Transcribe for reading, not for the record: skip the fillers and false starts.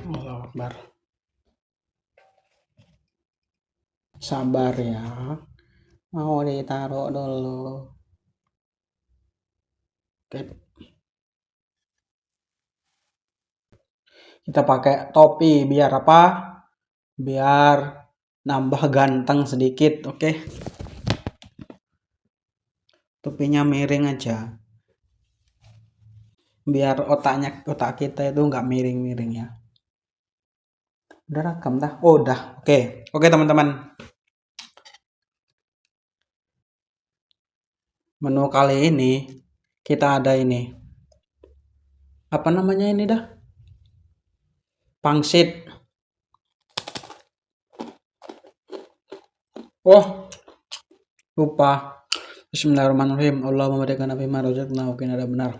Allahu Akbar. Sabar ya. Mau ditaruh dulu. Oke. Kita pakai topi biar apa? Biar nambah ganteng sedikit, oke? Topinya miring aja. Biar otak kita itu nggak miring-miring ya. Udah rekam dah? Oh, udah. Oke teman-teman. Menu kali ini kita ada ini. Apa namanya ini dah? Pangsit. Oh, lupa. Bismillahirrahmanirrahim. Allahumma barik lana fima razaqtana wa qina adzabannar.